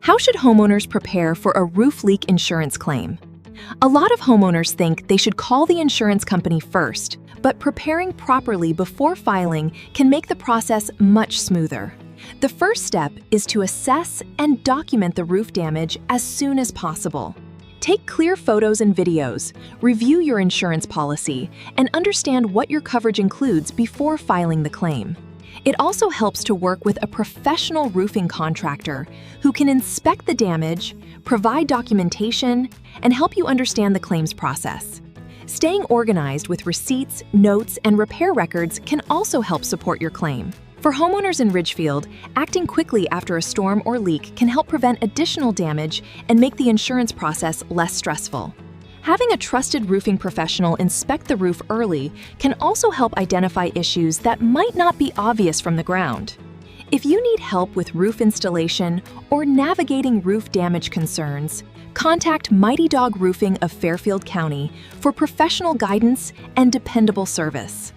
How should homeowners prepare for a roof leak insurance claim? A lot of homeowners think they should call the insurance company first, but preparing properly before filing can make the process much smoother. The first step is to assess and document the roof damage as soon as possible. Take clear photos and videos, review your insurance policy, and understand what your coverage includes before filing the claim. It also helps to work with a professional roofing contractor who can inspect the damage, provide documentation, and help you understand the claims process. Staying organized with receipts, notes, and repair records can also help support your claim. For homeowners in Ridgefield, acting quickly after a storm or leak can help prevent additional damage and make the insurance process less stressful. Having a trusted roofing professional inspect the roof early can also help identify issues that might not be obvious from the ground. If you need help with roof installation or navigating roof damage concerns, contact Mighty Dog Roofing of Fairfield County for professional guidance and dependable service.